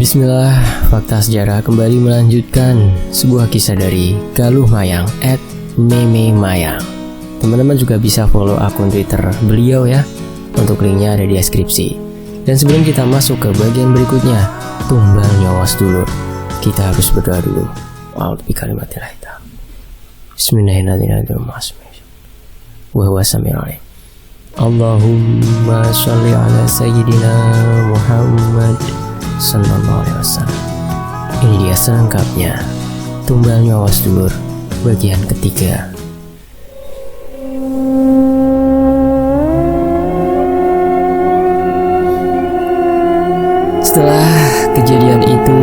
Bismillah, fakta sejarah kembali melanjutkan sebuah kisah dari Galuh Mayang @meme_mayang. Teman-teman juga bisa follow akun Twitter beliau ya. Untuk linknya ada di deskripsi. Dan sebelum kita masuk ke bagian berikutnya, tumbal nyawa sedulur, kita harus berdoa dulu. A'udzu bikalimatil hitam. Bismillahirrahmanirrahim. Wa huwa samiul alim. Allahumma sholli ala sayyidina Muhammad sallallahu alaihi wasallam. Ini dia selengkapnya tumbal nyawa sedulur bagian ketiga. Setelah kejadian itu,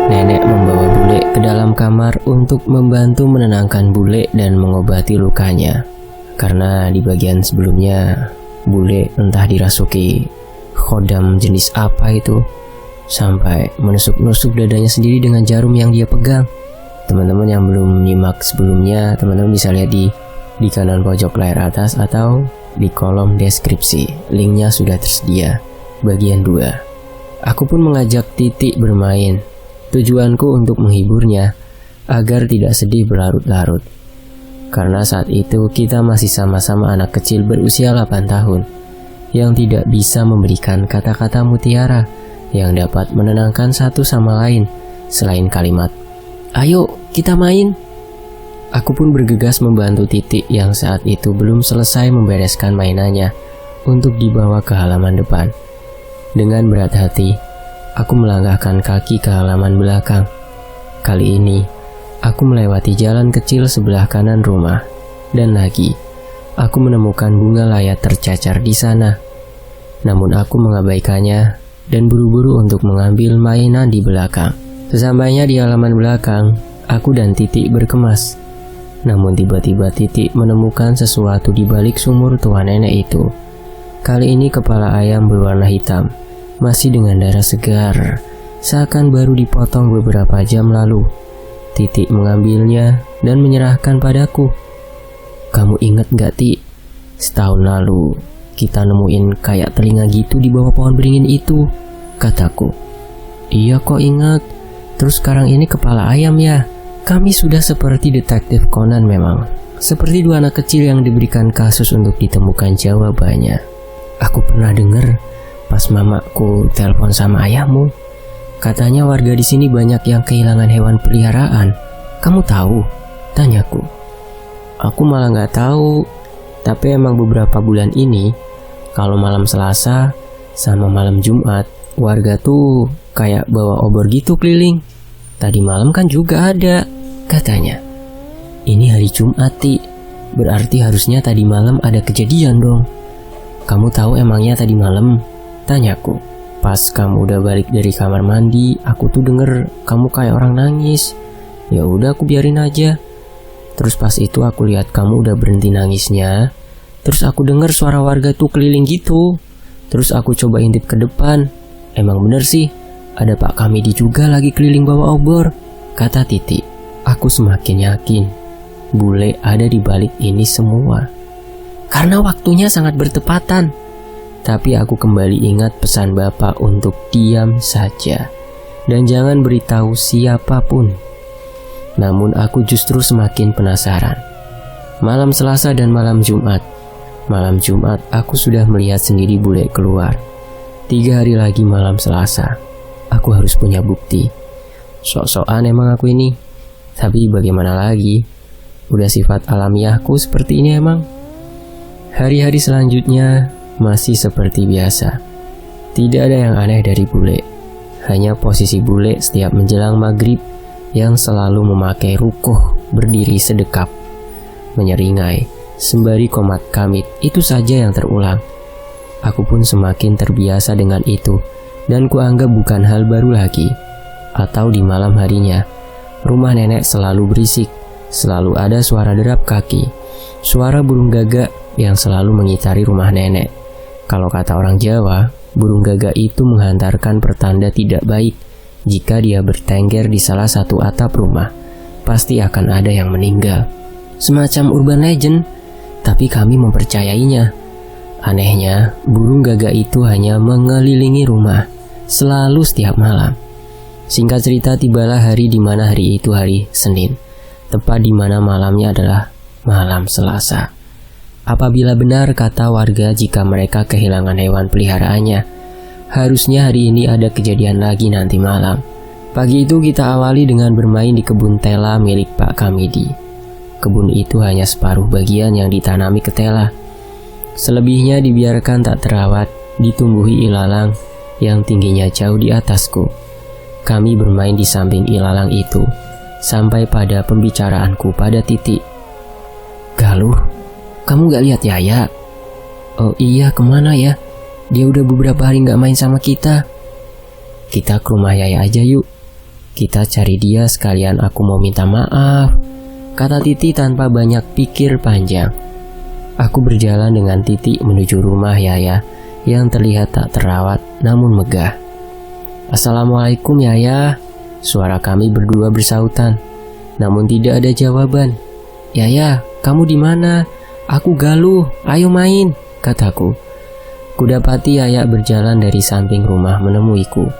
nenek membawa bule ke dalam kamar untuk membantu menenangkan bule dan mengobati lukanya. Karena di bagian sebelumnya, bule entah dirasuki khodam jenis apa itu, sampai menusuk-nusuk dadanya sendiri dengan jarum yang dia pegang. Teman-teman yang belum nyimak sebelumnya, teman-teman bisa lihat di kanan pojok layar atas atau di kolom deskripsi. Linknya sudah tersedia, bagian 2. Aku pun mengajak Titik bermain. Tujuanku untuk menghiburnya agar tidak sedih berlarut-larut. Karena saat itu kita masih sama-sama anak kecil berusia 8 tahun yang tidak bisa memberikan kata-kata mutiara yang dapat menenangkan satu sama lain selain kalimat, "Ayo kita main." Aku pun bergegas membantu Titik yang saat itu belum selesai membereskan mainannya untuk dibawa ke halaman depan. Dengan berat hati, aku melangkahkan kaki ke halaman belakang. Kali ini, aku melewati jalan kecil sebelah kanan rumah. Dan lagi, aku menemukan bunga layat tercacar di sana. Namun aku mengabaikannya dan buru-buru untuk mengambil mainan di belakang. Sesampainya di halaman belakang, aku dan Titik berkemas. Namun tiba-tiba Titik menemukan sesuatu di balik sumur tua nenek itu. Kali ini kepala ayam berwarna hitam, masih dengan darah segar, seakan baru dipotong beberapa jam lalu. Titik mengambilnya dan menyerahkan padaku. "Kamu ingat gak, Ti? Setahun lalu kita nemuin kayak telinga gitu di bawah pohon beringin itu," kataku. "Iya kok ingat. Terus sekarang ini kepala ayam ya." Kami sudah seperti detektif Conan memang. Seperti dua anak kecil yang diberikan kasus untuk ditemukan jawabannya. Aku pernah dengar pas mamaku telepon sama ayahmu. Katanya warga di sini banyak yang kehilangan hewan peliharaan. Kamu tahu? Tanyaku. Aku malah nggak tahu. Tapi emang beberapa bulan ini, kalau malam Selasa sama malam Jumat, warga tuh kayak bawa obor gitu keliling. Tadi malam kan juga ada, katanya. Ini hari Jumat, Ti. Berarti harusnya tadi malam ada kejadian dong. Kamu tahu emangnya tadi malam? Tanyaku. Pas kamu udah balik dari kamar mandi, aku tuh denger kamu kayak orang nangis. Ya udah aku biarin aja. Terus pas itu aku lihat kamu udah berhenti nangisnya. Terus aku denger suara warga tuh keliling gitu. Terus aku coba intip ke depan. Emang bener sih, ada Pak Kamidi juga lagi keliling bawa obor, kata Titik. Aku semakin yakin bule ada di balik ini semua. Karena waktunya sangat bertepatan. Tapi aku kembali ingat pesan Bapak untuk diam saja dan jangan beritahu siapapun. Namun aku justru semakin penasaran. Malam Selasa dan malam Jumat. Malam Jumat aku sudah melihat sendiri bule keluar. 3 hari lagi malam Selasa. Aku harus punya bukti. Sok-sokan emang aku ini. Tapi bagaimana lagi? Udah sifat alamiahku seperti ini emang. Hari-hari selanjutnya masih seperti biasa. Tidak ada yang aneh dari bule. Hanya posisi bule setiap menjelang maghrib yang selalu memakai rukuh berdiri sedekap, menyeringai, sembari komat kamit, itu saja yang terulang. Aku pun semakin terbiasa dengan itu dan kuanggap bukan hal baru lagi. Atau di malam harinya, rumah nenek selalu berisik, selalu ada suara derap kaki, suara burung gagak yang selalu mengitari rumah nenek. Kalau kata orang Jawa, burung gagak itu menghantarkan pertanda tidak baik. Jika dia bertengger di salah satu atap rumah, pasti akan ada yang meninggal. Semacam urban legend, tapi kami mempercayainya. Anehnya, burung gagak itu hanya mengelilingi rumah, selalu setiap malam. Singkat cerita, tibalah hari di mana hari itu hari Senin, tepat di mana malamnya adalah malam Selasa. Apabila benar kata warga jika mereka kehilangan hewan peliharaannya, harusnya hari ini ada kejadian lagi nanti malam. Pagi itu kita awali dengan bermain di kebun tela milik Pak Kamidi. Kebun itu hanya separuh bagian yang ditanami ketela. Selebihnya dibiarkan tak terawat, ditumbuhi ilalang yang tingginya jauh di atasku. Kami bermain di samping ilalang itu, sampai pada pembicaraanku pada Titi. "Galuh, kamu gak lihat Yaya?" "Oh iya, kemana ya? Dia udah beberapa hari gak main sama kita." "Kita ke rumah Yaya aja yuk. Kita cari dia sekalian aku mau minta maaf," kata Titi tanpa banyak pikir panjang. Aku berjalan dengan Titi menuju rumah Yaya yang terlihat tak terawat namun megah. "Assalamualaikum Yaya," suara kami berdua bersautan. Namun tidak ada jawaban. "Yaya, kamu di mana? Aku Galuh, ayo main," kataku. Kudapati Yaya berjalan dari samping rumah menemuiku.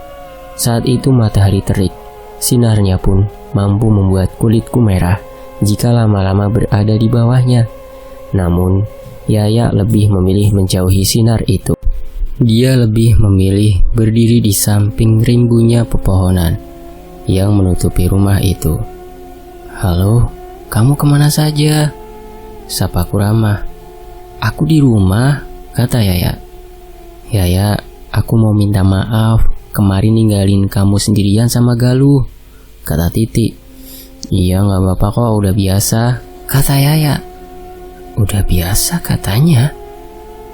Saat itu matahari terik. Sinarnya pun mampu membuat kulitku merah jika lama-lama berada di bawahnya. Namun, Yaya lebih memilih menjauhi sinar itu. Dia lebih memilih berdiri di samping rimbunya pepohonan yang menutupi rumah itu. "Halo, kamu kemana saja?" sapaku ramah. "Aku di rumah," kata Yaya. "Yaya, aku mau minta maaf, kemarin ninggalin kamu sendirian sama Galuh," kata Titi. "Iya gak apa-apa kok, udah biasa," kata Yaya. "Udah biasa katanya?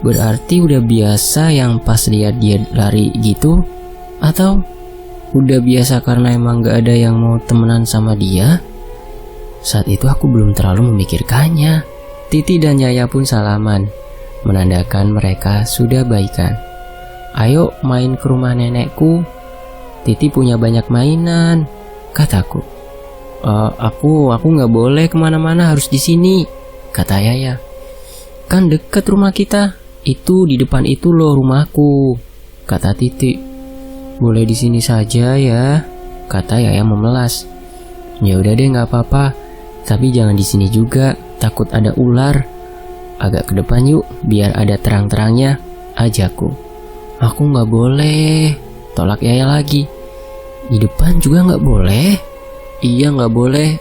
Berarti udah biasa yang pas lihat dia lari gitu? Atau udah biasa karena emang gak ada yang mau temenan sama dia?" Saat itu aku belum terlalu memikirkannya. Titi dan Yaya pun salaman, menandakan mereka sudah baikan. "Ayo main ke rumah nenekku. Titi punya banyak mainan," kataku. Aku gak boleh kemana-mana, harus di sini," kata Yaya. "Kan deket rumah kita. Itu di depan itu loh rumahku," kata Titi. "Boleh di sini saja ya," kata Yaya memelas. "Ya udah deh, nggak apa-apa. Tapi jangan di sini juga, takut ada ular. Agak ke depan yuk, biar ada terang-terangnya," ajakku. "Aku nggak boleh," tolak Yaya lagi. "Di depan juga nggak boleh?" "Iya nggak boleh.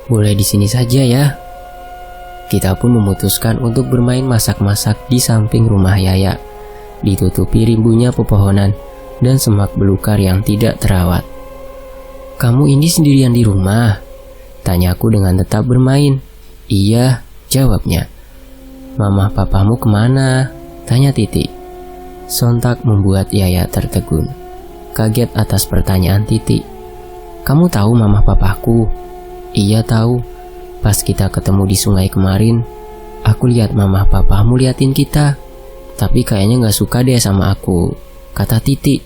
Boleh di sini saja ya." Kita pun memutuskan untuk bermain masak-masak di samping rumah Yaya, ditutupi rimbunya pepohonan dan semak belukar yang tidak terawat. "Kamu ini sendirian di rumah?" tanyaku dengan tetap bermain. "Iya," jawabnya. "Mama papamu kemana?" tanya Titi. Sontak membuat Yaya tertegun, kaget atas pertanyaan Titi. "Kamu tahu mama papaku?" "Iya tahu. Pas kita ketemu di sungai kemarin, aku lihat mama papamu liatin kita. Tapi kayaknya gak suka deh sama aku," kata Titi.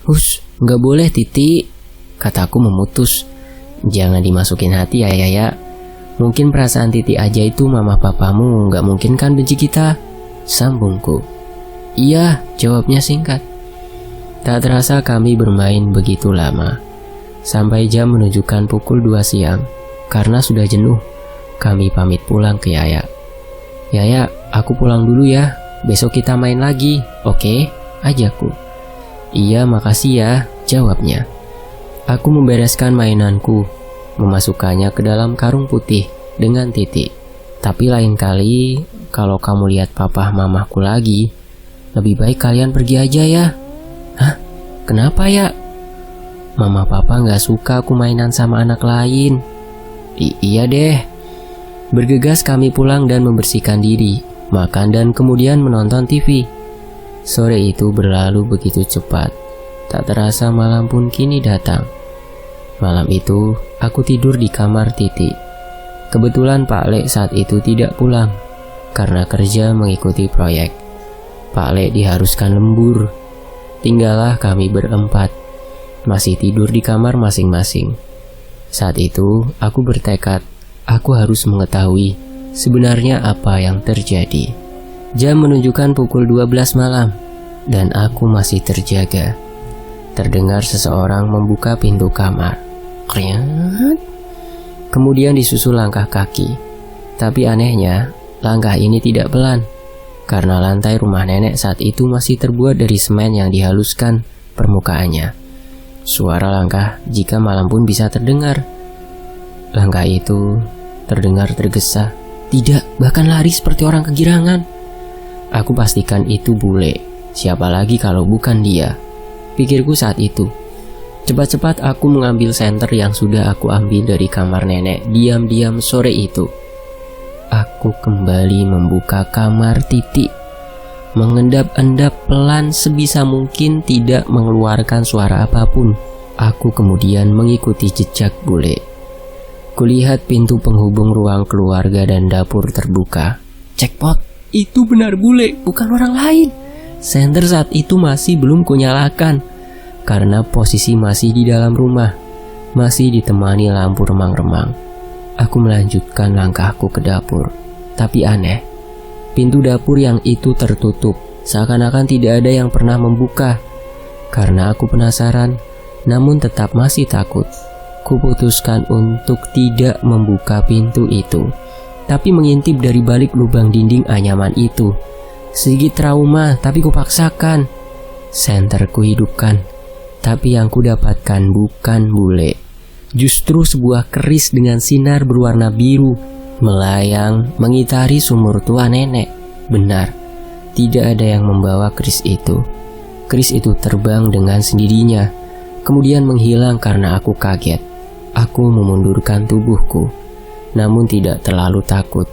"Hush, gak boleh Titi," kataku memutus. "Jangan dimasukin hati ya Yaya. Mungkin perasaan Titi aja itu, mama papamu gak mungkin kan benci kita," sambungku. "Iya," jawabnya singkat. Tak terasa kami bermain begitu lama, sampai jam menunjukkan pukul 2 siang. Karena sudah jenuh, kami pamit pulang ke Yaya. "Yaya, aku pulang dulu ya. Besok kita main lagi, oke?" ajakku. "Iya, makasih ya," jawabnya. Aku membereskan mainanku, memasukkannya ke dalam karung putih dengan Titi. "Tapi lain kali, kalau kamu lihat papa mamaku lagi, lebih baik kalian pergi aja ya." "Hah? Kenapa ya?" "Mama papa gak suka aku mainan sama anak lain." Iya deh." Bergegas kami pulang dan membersihkan diri, makan dan kemudian menonton TV. Sore itu berlalu begitu cepat. Tak terasa malam pun kini datang. Malam itu aku tidur di kamar Titi. Kebetulan Pak Le saat itu tidak pulang karena kerja mengikuti proyek. Pak Le diharuskan lembur. Tinggallah kami berempat, masih tidur di kamar masing-masing. Saat itu, aku bertekad, aku harus mengetahui sebenarnya apa yang terjadi. Jam menunjukkan pukul 12 malam, dan aku masih terjaga. terdengar seseorang membuka pintu kamar. Kriat. Kemudian disusul langkah kaki. Tapi anehnya, langkah ini tidak pelan, karena lantai rumah nenek saat itu masih terbuat dari semen yang dihaluskan permukaannya. Suara langkah jika malam pun bisa terdengar. Langkah itu terdengar tergesa, tidak, bahkan lari seperti orang kegirangan. Aku pastikan itu bule, siapa lagi kalau bukan dia, pikirku saat itu. Cepat-cepat aku mengambil senter yang sudah aku ambil dari kamar nenek diam-diam sore itu. Aku kembali membuka kamar Titi, mengendap-endap pelan sebisa mungkin tidak mengeluarkan suara apapun. Aku kemudian mengikuti jejak bule. Kulihat pintu penghubung ruang keluarga dan dapur terbuka. Jackpot, itu benar bule, bukan orang lain. Senter saat itu masih belum kunyalakan, karena posisi masih di dalam rumah, masih ditemani lampu remang-remang. Aku melanjutkan langkahku ke dapur. Tapi aneh, pintu dapur yang itu tertutup, seakan-akan tidak ada yang pernah membuka. Karena aku penasaran, namun tetap masih takut, kuputuskan untuk tidak membuka pintu itu, tapi mengintip dari balik lubang dinding anyaman itu. Sedikit trauma, tapi kupaksakan. Senter kuhidupkan, tapi yang kudapatkan bukan bule, justru sebuah keris dengan sinar berwarna biru melayang mengitari sumur tua nenek. Benar, tidak ada yang membawa keris itu. Keris itu terbang dengan sendirinya, kemudian menghilang karena aku kaget. Aku memundurkan tubuhku, namun tidak terlalu takut.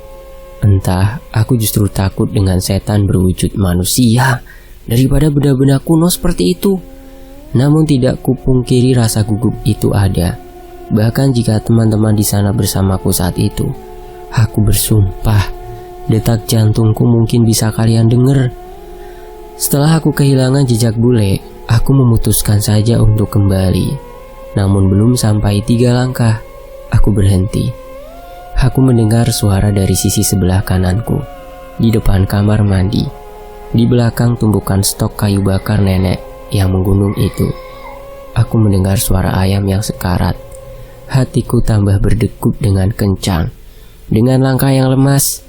Entah, aku justru takut dengan setan berwujud manusia daripada benda-benda kuno seperti itu. Namun tidak kupungkiri rasa gugup itu ada. Bahkan jika teman-teman di sana bersamaku saat itu, aku bersumpah, detak jantungku mungkin bisa kalian dengar. Setelah aku kehilangan jejak bule, aku memutuskan saja untuk kembali. Namun belum sampai 3 langkah, aku berhenti. Aku mendengar suara dari sisi sebelah kananku, di depan kamar mandi, di belakang tumpukan stok kayu bakar nenek yang menggunung itu. Aku mendengar suara ayam yang sekarat. Hatiku tambah berdegup dengan kencang. Dengan langkah yang lemas,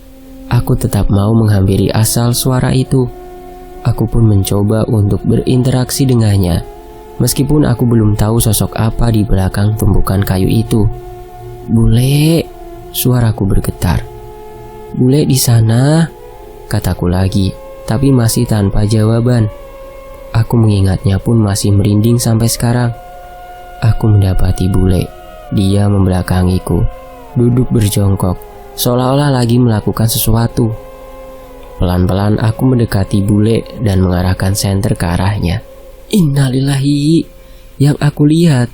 aku tetap mau menghampiri asal suara itu. Aku pun mencoba untuk berinteraksi dengannya, meskipun aku belum tahu sosok apa di belakang tumpukan kayu itu. Bule, suaraku bergetar. Bule di sana, kataku lagi, tapi masih tanpa jawaban. Aku mengingatnya pun masih merinding sampai sekarang. Aku mendapati bule. Dia membelakangiku, duduk berjongkok, seolah-olah lagi melakukan sesuatu. Pelan-pelan aku mendekati bule dan mengarahkan senter ke arahnya. Innalillahi, yang aku lihat,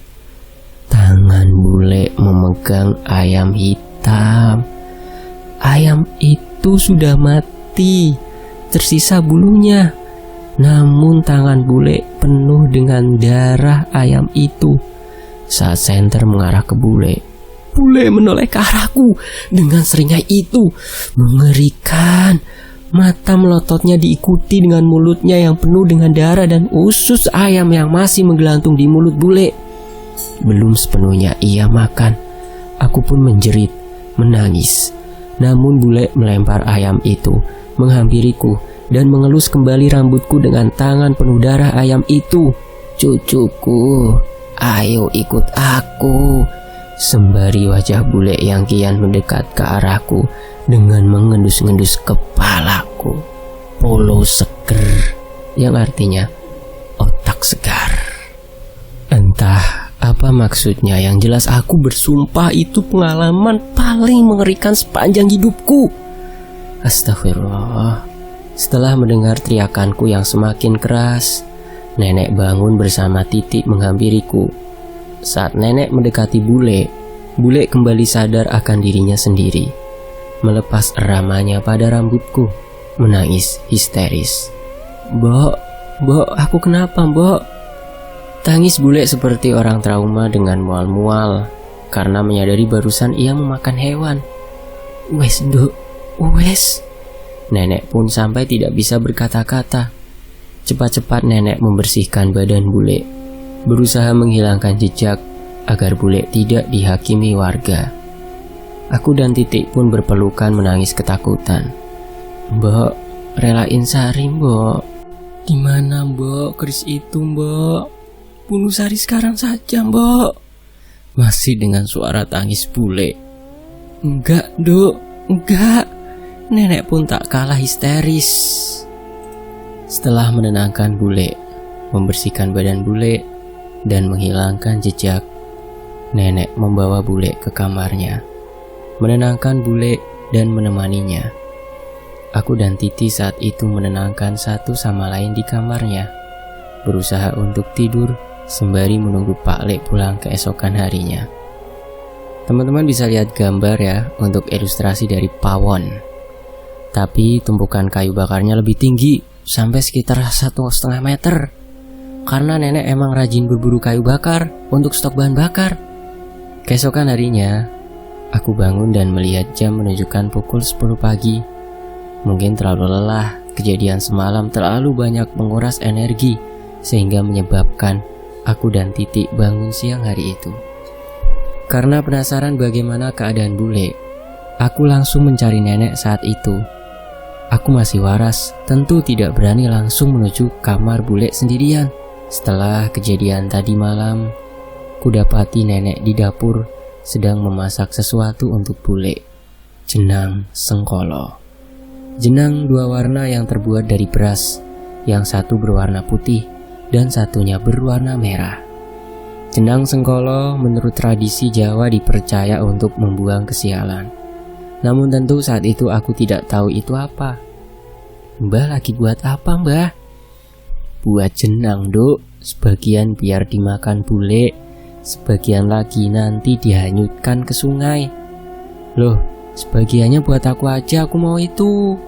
tangan bule memegang ayam hitam. Ayam itu sudah mati, tersisa bulunya. Namun tangan bule penuh dengan darah ayam itu. Saat senter mengarah ke bule, bule menoleh ke arahku dengan seringai itu. Mengerikan. Mata melototnya diikuti dengan mulutnya yang penuh dengan darah dan usus ayam yang masih menggelantung di mulut bule. Belum sepenuhnya ia makan, aku pun menjerit, menangis. Namun bule melempar ayam itu, menghampiriku dan mengelus kembali rambutku dengan tangan penuh darah ayam itu. Cucuku, ayo ikut aku, sembari wajah bule yang kian mendekat ke arahku dengan mengendus-ngendus kepalaku. Polo seger, yang artinya otak segar. Entah apa maksudnya, yang jelas aku bersumpah itu pengalaman paling mengerikan sepanjang hidupku. Astagfirullah. Setelah mendengar teriakanku yang semakin keras, nenek bangun bersama Titi menghampiriku. Saat nenek mendekati bule, bule kembali sadar akan dirinya sendiri, melepas eramanya pada rambutku, menangis histeris. Mbok, aku kenapa, Mbok? Tangis bule seperti orang trauma dengan mual-mual, karena menyadari barusan ia memakan hewan. Wes, Nduk, wes. Nenek pun sampai tidak bisa berkata-kata. Cepat-cepat nenek membersihkan badan bule. berusaha menghilangkan jejak agar bule tidak dihakimi warga. Aku dan Titik pun berpelukan menangis ketakutan. "Mbok, relain Sari, Mbok. Di mana, Mbok, keris itu, Mbok? Bunuh Sari sekarang saja, Mbok." Masih dengan suara tangis bule. "Enggak, Duk, enggak." Nenek pun tak kalah histeris. Setelah menenangkan bule, membersihkan badan bule, dan menghilangkan jejak, nenek membawa bule ke kamarnya, menenangkan bule dan menemaninya. Aku dan Titi saat itu menenangkan satu sama lain di kamarnya, berusaha untuk tidur sembari menunggu Pak Lek pulang keesokan harinya. Teman-teman bisa lihat gambar ya untuk ilustrasi dari pawon. Tapi tumpukan kayu bakarnya lebih tinggi, sampai sekitar 1,5 meter. Karena nenek emang rajin berburu kayu bakar untuk stok bahan bakar. Keesokan harinya, aku bangun dan melihat jam menunjukkan pukul 10 pagi. Mungkin terlalu lelah, kejadian semalam terlalu banyak menguras energi, sehingga menyebabkan aku dan Titik bangun siang hari itu. Karena penasaran bagaimana keadaan bule, aku langsung mencari nenek saat itu. Aku masih waras, tentu tidak berani langsung menuju kamar bule sendirian. Setelah kejadian tadi malam, kudapati nenek di dapur sedang memasak sesuatu untuk bule. Jenang sengkolo. Jenang dua warna yang terbuat dari beras, yang satu berwarna putih dan satunya berwarna merah. Jenang sengkolo menurut tradisi Jawa dipercaya untuk membuang kesialan. Namun tentu saat itu aku tidak tahu itu apa. "Mbah lagi buat apa, Mbah?" "Buat jenang, Duk. Sebagian biar dimakan bule, sebagian lagi nanti dihanyutkan ke sungai." "Loh, sebagiannya buat aku aja, aku mau itu."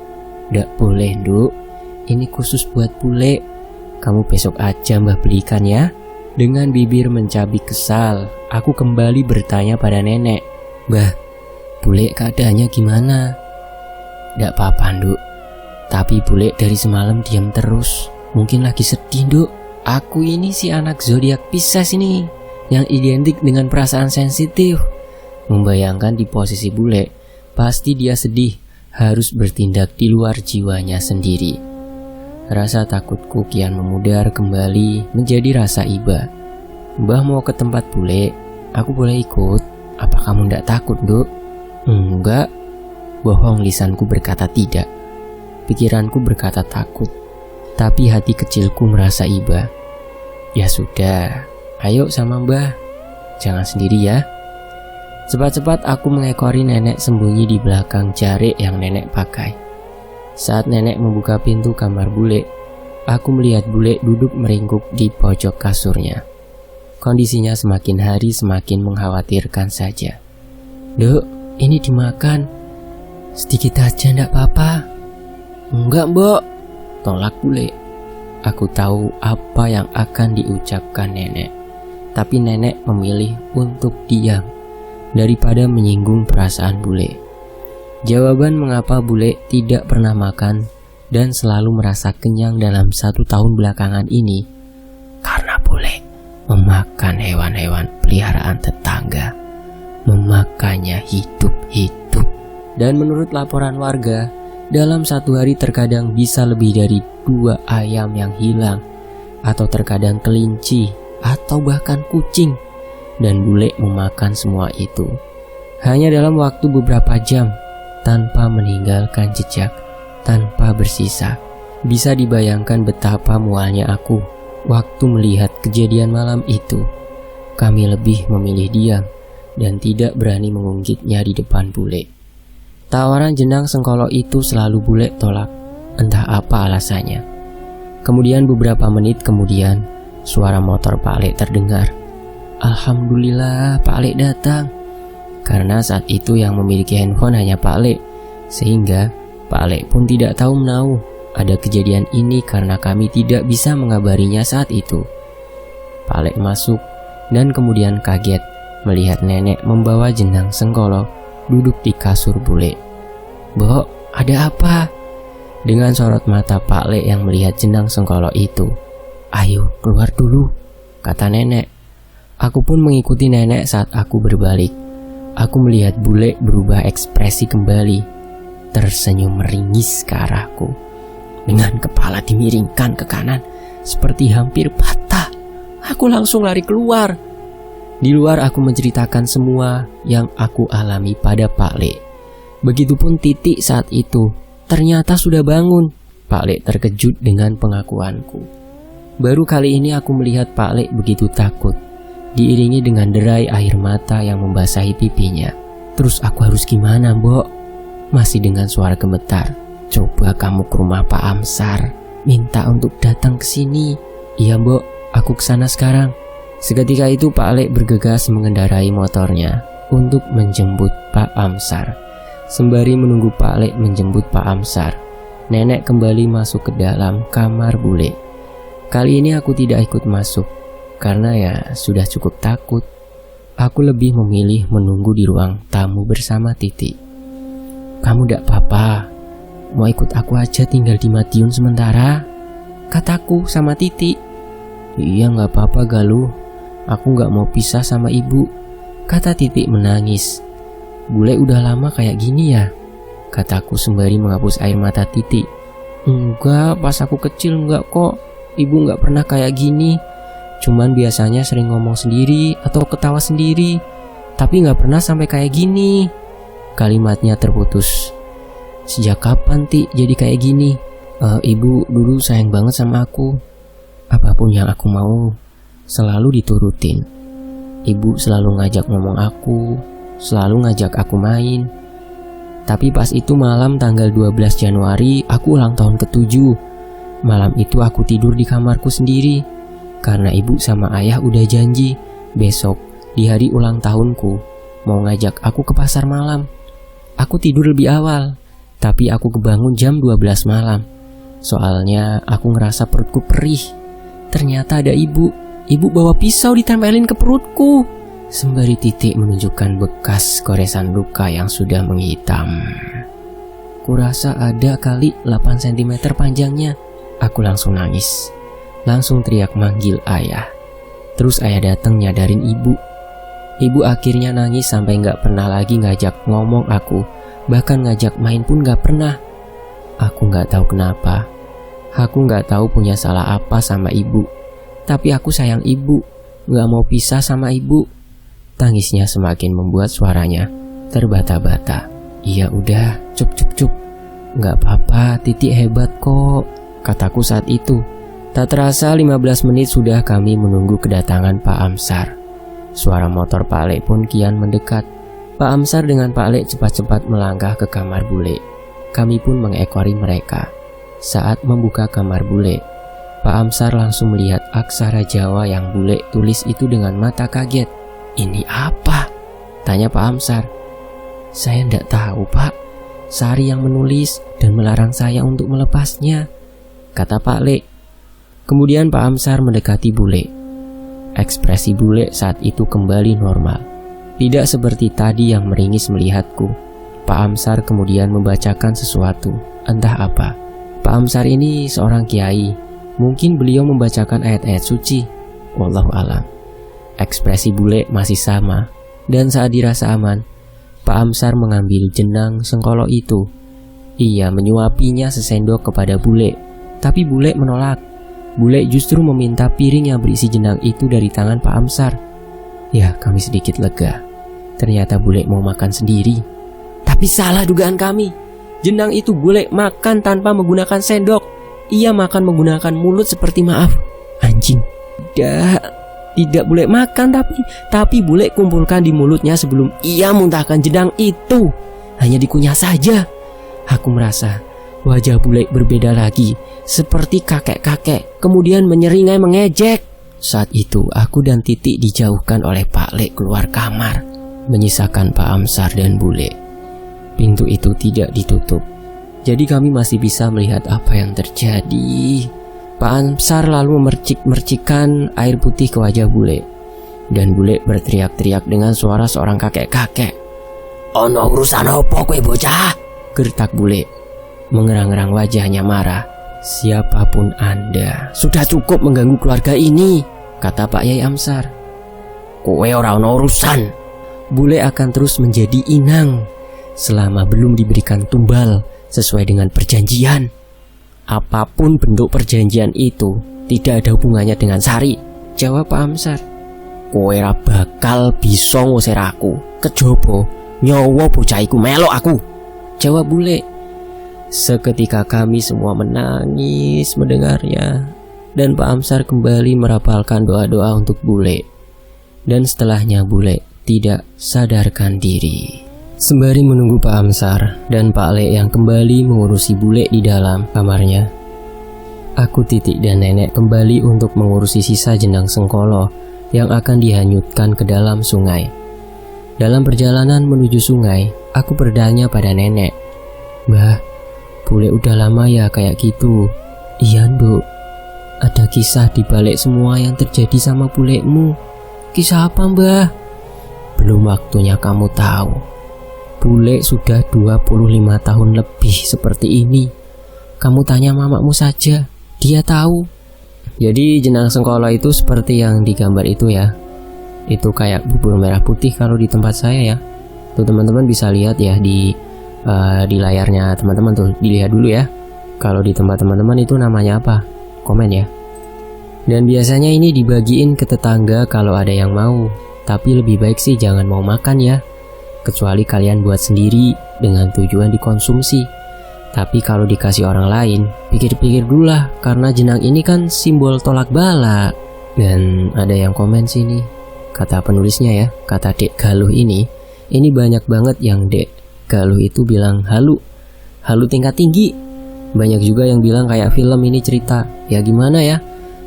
"Nggak boleh, Duk. Ini khusus buat bule. Kamu besok aja Mbah belikan ya." Dengan bibir mencabik kesal, aku kembali bertanya pada nenek, "Mbah, bule keadaannya gimana?" "Nggak apa-apa, Nduk. Tapi bule dari semalam diam terus. Mungkin lagi sedih, Nduk. Aku ini si anak zodiak Pisces ini, yang identik dengan perasaan sensitif." Membayangkan di posisi bule, pasti dia sedih, harus bertindak di luar jiwanya sendiri. Rasa takutku kian memudar kembali menjadi rasa iba. "Mbah mau ke tempat bule, aku boleh ikut? Apa kamu ndak takut, Nduk?" "Enggak." Bohong lisanku berkata tidak. Pikiranku berkata takut. Tapi hati kecilku merasa iba. "Ya sudah, ayo sama Mbah. Jangan sendiri ya." Cepat-cepat aku mengekori nenek sembunyi di belakang jarik yang nenek pakai. Saat nenek membuka pintu kamar bule, aku melihat bule duduk meringkuk di pojok kasurnya. Kondisinya semakin hari semakin mengkhawatirkan saja. "Duk, ini dimakan. Sedikit aja ndak apa-apa." "Enggak, Mbok," tolak bule. Aku tahu apa yang akan diucapkan nenek, tapi nenek memilih untuk diam daripada menyinggung perasaan bule. Jawaban mengapa bule tidak pernah makan dan selalu merasa kenyang dalam 1 tahun belakangan ini, karena bule memakan hewan-hewan peliharaan tetangga, memakannya hidup-hidup. Dan menurut laporan warga, dalam 1 hari terkadang bisa lebih dari 2 ayam yang hilang, atau terkadang kelinci, atau bahkan kucing. Dan bule memakan semua itu hanya dalam waktu beberapa jam, tanpa meninggalkan jejak, tanpa bersisa. Bisa dibayangkan betapa mualnya aku waktu melihat kejadian malam itu. Kami lebih memilih diam dan tidak berani mengungkitnya di depan bule. Tawaran jenang sengkolo itu selalu bule tolak, entah apa alasannya. Kemudian beberapa menit kemudian, suara motor Pak Lek terdengar. Alhamdulillah Pak Lek datang. Karena saat itu yang memiliki handphone hanya Pak Lek, sehingga Pak Lek pun tidak tahu menahu ada kejadian ini karena kami tidak bisa mengabarinya saat itu. Pak Lek masuk dan kemudian kaget melihat nenek membawa jenang sengkolo duduk di kasur bule. "Mbok, ada apa?" Dengan sorot mata Pak Lek yang melihat jenang sengkolo itu. "Ayo keluar dulu." kata nenek. Aku pun mengikuti nenek saat aku berbalik. Aku melihat bule berubah ekspresi kembali, tersenyum meringis ke arahku. Dengan kepala dimiringkan ke kanan, seperti hampir patah. Aku langsung lari keluar. Di luar aku menceritakan semua yang aku alami pada Pak Le. Begitupun Titik saat itu, ternyata sudah bangun. Pak Le terkejut dengan pengakuanku. Baru kali ini aku melihat Pak Le begitu takut, diiringi dengan derai air mata yang membasahi pipinya. Terus aku harus gimana, Mbok? Masih dengan suara gemetar. Coba kamu ke rumah Pak Amsar, minta untuk datang ke sini. Iya, Mbok, aku kesana sekarang. Seketika itu Pak Le bergegas mengendarai motornya untuk menjemput Pak Amsar. Sembari menunggu Pak Le menjemput Pak Amsar, nenek kembali masuk ke dalam kamar bule. Kali ini aku tidak ikut masuk, karena ya sudah cukup takut. Aku lebih memilih menunggu di ruang tamu bersama Titik. Kamu tidak apa-apa, mau ikut aku aja tinggal di Madiun sementara, kataku sama Titik. Iya gak apa-apa Galuh, aku gak mau pisah sama ibu, kata Titik menangis. Bule udah lama kayak gini ya, kataku sembari menghapus air mata Titik. Enggak, pas aku kecil enggak kok, ibu gak pernah kayak gini. Cuman biasanya sering ngomong sendiri atau ketawa sendiri, tapi gak pernah sampai kayak gini. Kalimatnya terputus. Sejak kapan Ti jadi kayak gini? Ibu dulu sayang banget sama aku. Apapun yang aku mau selalu diturutin. Ibu selalu ngajak ngomong aku, selalu ngajak aku main. Tapi pas itu malam tanggal 12 Januari aku ulang tahun ke-7. Malam itu aku tidur di kamarku sendiri, karena ibu sama ayah udah janji besok di hari ulang tahunku mau ngajak aku ke pasar malam. Aku tidur lebih awal, tapi aku kebangun jam 12 malam. Soalnya aku ngerasa perutku perih. Ternyata ada ibu bawa pisau ditempelin ke perutku. Sembari Titik menunjukkan bekas goresan luka yang sudah menghitam. Kurasa ada kali 8 cm panjangnya. Aku langsung nangis. Langsung teriak manggil ayah. Terus ayah datang nyadarin ibu. Ibu akhirnya nangis sampai gak pernah lagi ngajak ngomong aku. Bahkan ngajak main pun gak pernah. Aku gak tahu kenapa. Aku gak tahu punya salah apa sama ibu. Tapi aku sayang ibu, gak mau pisah sama ibu. Tangisnya semakin membuat suaranya terbata-bata. Iya udah, cup. Gak apa-apa, Titik hebat kok, kataku saat itu. Tak terasa 15 menit sudah kami menunggu kedatangan Pak Amsar. Suara motor Pak Le pun kian mendekat. Pak Amsar dengan Pak Le cepat-cepat melangkah ke kamar bule. Kami pun mengekori mereka. Saat membuka kamar bule, Pak Amsar langsung melihat aksara Jawa yang bule tulis itu dengan mata kaget. Ini apa? Tanya Pak Amsar. Saya tidak tahu Pak. Sari yang menulis dan melarang saya untuk melepasnya, kata Pak Le. Kemudian Pak Amsar mendekati bule. Ekspresi bule saat itu kembali normal. Tidak seperti tadi yang meringis melihatku. Pak Amsar kemudian membacakan sesuatu, entah apa. Pak Amsar ini seorang kiai. Mungkin beliau membacakan ayat-ayat suci. Wallahu alam. Ekspresi bule masih sama. Dan saat dirasa aman, Pak Amsar mengambil jenang sengkolo itu. Ia menyuapinya sesendok kepada bule. Tapi bule menolak. Bule justru meminta piring yang berisi jenang itu dari tangan Pak Amsar. Ya, kami sedikit lega. Ternyata bule mau makan sendiri. Tapi salah dugaan kami. Jenang itu bule makan tanpa menggunakan sendok. Ia makan menggunakan mulut seperti maaf. Anjing. Tidak bule makan tapi bule kumpulkan di mulutnya sebelum ia muntahkan jenang itu. Hanya dikunyah saja. Aku merasa wajah bule berbeda lagi, seperti kakek-kakek, kemudian menyeringai mengejek. Saat itu aku dan Titik dijauhkan oleh Pak Le keluar kamar, menyisakan Pak Amsar dan bule. Pintu itu tidak ditutup, jadi kami masih bisa melihat apa yang terjadi. Pak Amsar lalu memercik-mercikan air putih ke wajah bule, dan bule berteriak-teriak dengan suara seorang kakek-kakek. Ono urusan opo kowe bocah? Gertak bule. Mengerang-erang wajahnya marah. Siapapun Anda, sudah cukup mengganggu keluarga ini, kata Pak Yai Amsar. Kowe ora ono urusan. Bule akan terus menjadi inang selama belum diberikan tumbal sesuai dengan perjanjian. Apapun bentuk perjanjian itu tidak ada hubungannya dengan Sari, jawab Pak Amsar. Kowe ora bakal bisa ngusir aku. Kejaba nyawa bocah iku melok aku, jawab bule. Seketika kami semua menangis mendengarnya, dan Pak Amsar kembali merapalkan doa-doa untuk bule. Dan setelahnya bule tidak sadarkan diri. Sembari menunggu Pak Amsar dan Pak Le yang kembali mengurusi bule di dalam kamarnya, aku, Titik, dan Nenek kembali untuk mengurusi sisa jenang Sengkolo yang akan dihanyutkan ke dalam sungai. Dalam perjalanan menuju sungai, aku bertanya pada Nenek, Mbah, bule udah lama ya kayak gitu? Iya, Nduk. Ada kisah di balik semua yang terjadi sama bulekmu. Kisah apa, Mbah? Belum waktunya kamu tahu. Bule sudah 25 tahun lebih seperti ini. Kamu tanya mamamu saja, dia tahu. Jadi jenang Sengkolo itu seperti yang digambar itu ya. Itu kayak bubur merah putih kalau di tempat saya ya. Tuh teman-teman bisa lihat ya di layarnya teman-teman tuh, dilihat dulu ya. Kalau di tempat teman-teman itu namanya apa? Komen ya. Dan biasanya ini dibagiin ke tetangga kalau ada yang mau. Tapi lebih baik sih jangan mau makan ya. Kecuali kalian buat sendiri dengan tujuan dikonsumsi. Tapi kalau dikasih orang lain, pikir-pikir dulu lah, karena jenang ini kan simbol tolak bala. Dan ada yang komen sini, kata penulisnya ya, kata Dek Galuh ini banyak banget yang Dek Galuh itu bilang halu tingkat tinggi. Banyak juga yang bilang kayak film ini cerita. Ya gimana ya,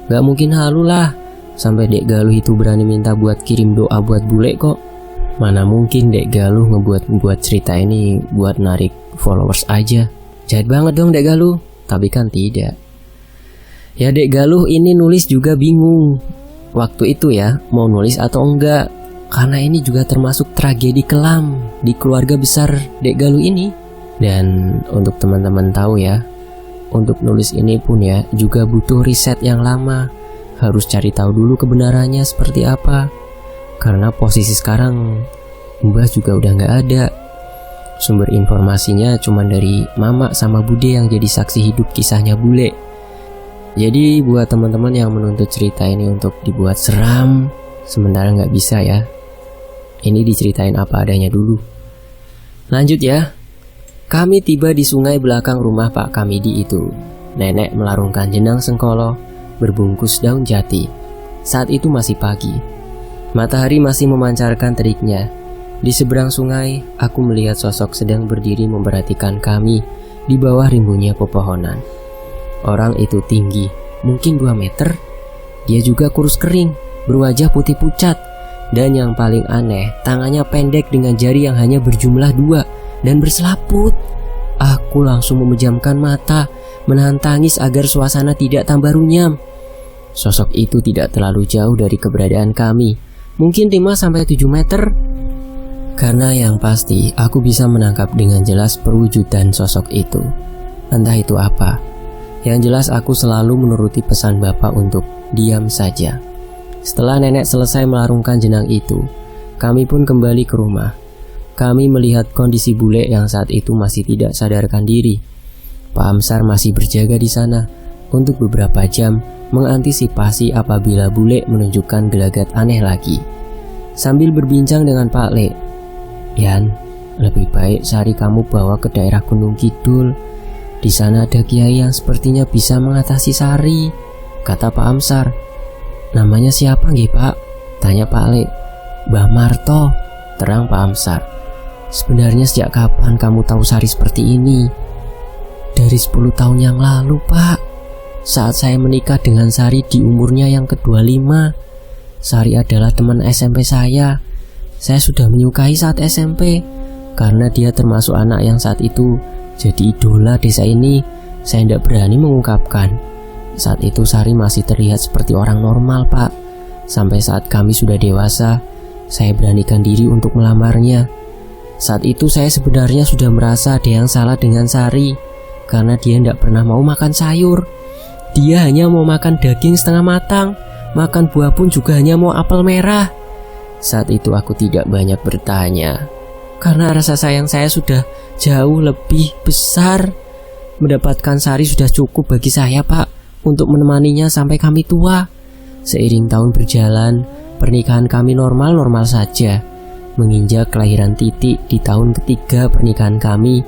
gak mungkin halu lah. Sampai Dek Galuh itu berani minta buat kirim doa buat bule kok. Mana mungkin Dek Galuh ngebuat cerita ini buat narik followers aja. Jahat banget dong Dek Galuh. Tapi kan tidak. Ya Dek Galuh ini nulis juga bingung waktu itu ya, mau nulis atau enggak. Karena ini juga termasuk tragedi kelam di keluarga besar Dek Galuh ini. Dan untuk teman-teman tahu ya, untuk nulis ini pun ya juga butuh riset yang lama. Harus cari tahu dulu kebenarannya seperti apa. Karena posisi sekarang Mbah juga udah gak ada. Sumber informasinya cuma dari Mama sama Bude yang jadi saksi hidup kisahnya bule. Jadi buat teman-teman yang menuntut cerita ini untuk dibuat seram, sementara gak bisa ya. Ini diceritain apa adanya dulu. Lanjut ya. Kami tiba di sungai belakang rumah Pak Kamidi itu. Nenek melarungkan jenang Sengkolo berbungkus daun jati. Saat itu masih pagi. Matahari masih memancarkan teriknya. Di seberang sungai, aku melihat sosok sedang berdiri memperhatikan kami di bawah rimbunnya pepohonan. Orang itu tinggi, mungkin 2 meter. Dia juga kurus kering, berwajah putih pucat. Dan yang paling aneh, tangannya pendek dengan jari yang hanya berjumlah 2 dan berselaput. Aku langsung memejamkan mata, menahan tangis agar suasana tidak tambah runyam. Sosok itu tidak terlalu jauh dari keberadaan kami, mungkin 5-7 meter. Karena yang pasti aku bisa menangkap dengan jelas perwujudan sosok itu. Entah itu apa. Yang jelas aku selalu menuruti pesan bapak untuk diam saja. Setelah nenek selesai melarungkan jenang itu, kami pun kembali ke rumah. Kami melihat kondisi bule yang saat itu masih tidak sadarkan diri. Pak Amsar masih berjaga di sana untuk beberapa jam, mengantisipasi apabila bule menunjukkan gelagat aneh lagi. Sambil berbincang dengan Pak Le, Yan, lebih baik Sari kamu bawa ke daerah Gunung Kidul. Di sana ada kiai yang sepertinya bisa mengatasi Sari, kata Pak Amsar. Namanya siapa nggih Pak? Tanya Pak Le. Mbah Marto, terang Pak Amsar. Sebenarnya sejak kapan kamu tahu Sari seperti ini? Dari 10 tahun yang lalu Pak. Saat saya menikah dengan Sari di umurnya yang ke-25. Sari adalah teman SMP saya. Saya sudah menyukai saat SMP. Karena dia termasuk anak yang saat itu jadi idola desa ini. Saya tidak berani mengungkapkan. Saat itu Sari masih terlihat seperti orang normal Pak. Sampai saat kami sudah dewasa, saya beranikan diri untuk melamarnya. Saat itu saya sebenarnya sudah merasa ada yang salah dengan Sari. Karena dia tidak pernah mau makan sayur. Dia hanya mau makan daging setengah matang. Makan buah pun juga hanya mau apel merah. Saat itu aku tidak banyak bertanya, karena rasa sayang saya sudah jauh lebih besar. Mendapatkan sari sudah cukup bagi saya, Pak, untuk menemaninya sampai kami tua. Seiring tahun berjalan, pernikahan kami normal-normal saja. Menginjak kelahiran Titik di tahun ketiga pernikahan kami,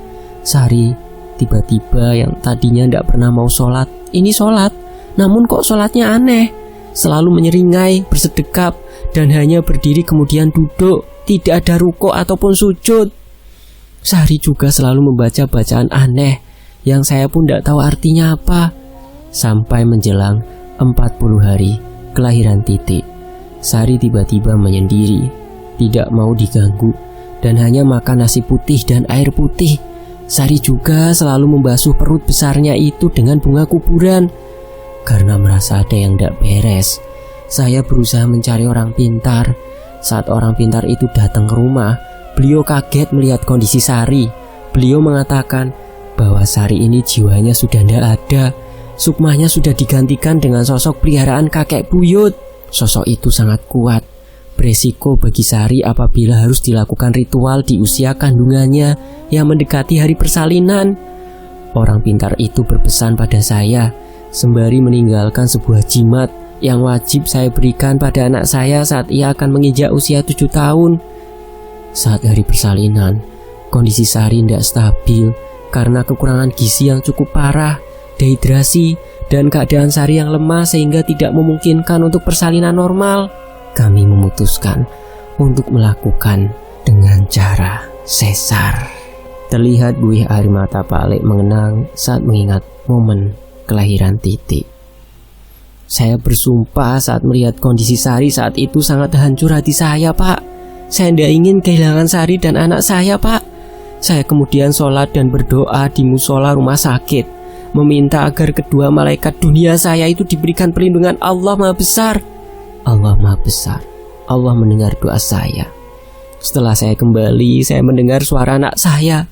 Sari tiba-tiba yang tadinya tidak pernah mau sholat, ini sholat. Namun kok sholatnya aneh, selalu menyeringai, bersedekap, dan hanya berdiri kemudian duduk, tidak ada ruko ataupun sujud. Sari juga selalu membaca bacaan aneh yang saya pun tidak tahu artinya apa. Sampai menjelang 40 hari kelahiran Titik, Sari tiba-tiba menyendiri, tidak mau diganggu, dan hanya makan nasi putih dan air putih. Sari juga selalu membasuh perut besarnya itu dengan bunga kuburan. Karena merasa ada yang tidak beres, saya berusaha mencari orang pintar. Saat orang pintar itu datang ke rumah, beliau kaget melihat kondisi Sari. Beliau mengatakan bahwa Sari ini jiwanya sudah tidak ada. Sukmanya sudah digantikan dengan sosok peliharaan kakek buyut. Sosok itu sangat kuat, beresiko bagi Sari apabila harus dilakukan ritual di usia kandungannya yang mendekati hari persalinan. Orang pintar itu berpesan pada saya sembari meninggalkan sebuah jimat yang wajib saya berikan pada anak saya saat ia akan menginjak usia 7 tahun. Saat hari persalinan, kondisi Sari tidak stabil karena kekurangan gizi yang cukup parah, dehidrasi, dan keadaan Sari yang lemah sehingga tidak memungkinkan untuk persalinan normal. Kami memutuskan untuk melakukan dengan cara sesar. Terlihat buih air mata Pak Alek mengenang saat mengingat momen kelahiran Titik. Saya bersumpah saat melihat kondisi Sari saat itu sangat hancur hati saya, Pak. Saya tidak ingin kehilangan Sari dan anak saya, Pak. Saya kemudian sholat dan berdoa di musola rumah sakit, meminta agar kedua malaikat dunia saya itu diberikan perlindungan Allah Maha Besar. Allah Maha Besar, Allah mendengar doa saya. Setelah saya kembali, saya mendengar suara anak saya.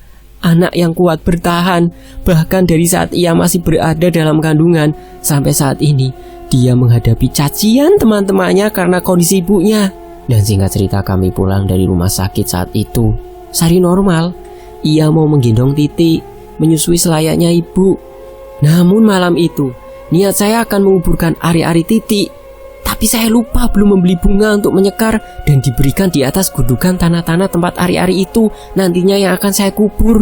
Anak yang kuat bertahan, bahkan dari saat ia masih berada dalam kandungan sampai saat ini, dia menghadapi cacian teman-temannya karena kondisi ibunya. Dan singkat cerita, kami pulang dari rumah sakit saat itu. Sari normal, ia mau menggendong Titik, menyusui selayaknya ibu. Namun malam itu, niat saya akan menguburkan ari-ari Titik, tapi saya lupa belum membeli bunga untuk menyekar dan diberikan di atas gundukan tanah-tanah tempat ari-ari itu nantinya yang akan saya kubur.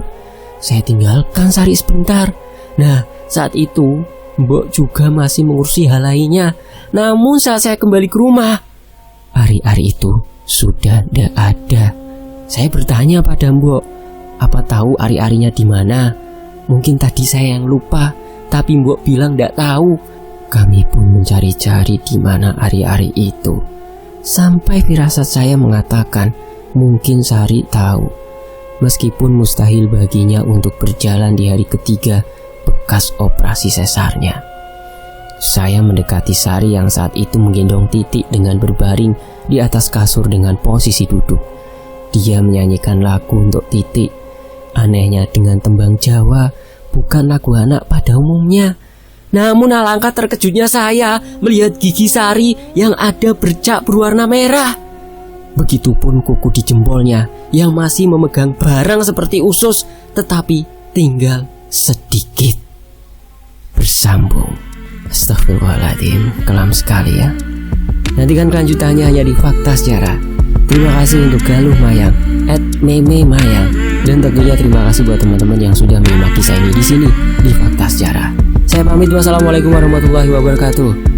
Saya tinggalkan Sari sebentar. Nah, saat itu Mbok juga masih mengurusi hal lainnya. Namun saat saya kembali ke rumah, ari-ari itu sudah tidak ada. Saya bertanya pada Mbok, apa tahu ari-arinya di mana? Mungkin tadi saya yang lupa, tapi Mbok bilang tidak tahu. Kami pun mencari-cari di mana ari-ari itu. Sampai firasat saya mengatakan mungkin Sari tahu. Meskipun mustahil baginya untuk berjalan di hari ketiga bekas operasi sesarnya. Saya mendekati Sari yang saat itu menggendong Titik dengan berbaring di atas kasur dengan posisi duduk. Dia menyanyikan lagu untuk Titik. Anehnya dengan tembang Jawa, bukan lagu anak pada umumnya. Namun alangkah terkejutnya saya melihat gigi Sari yang ada bercak berwarna merah. Begitupun kuku di jempolnya yang masih memegang barang seperti usus, tetapi tinggal sedikit. Bersambung. Astagfirullahaladzim, kelam sekali ya. Nantikan kelanjutannya hanya di Fakta Sejarah. Terima kasih untuk Galuh Mayang @meme_mayang, dan tentunya terima kasih buat teman-teman yang sudah menyimak kisah ini di sini di Fakta Sejarah. Saya pamit, wassalamualaikum warahmatullahi wabarakatuh.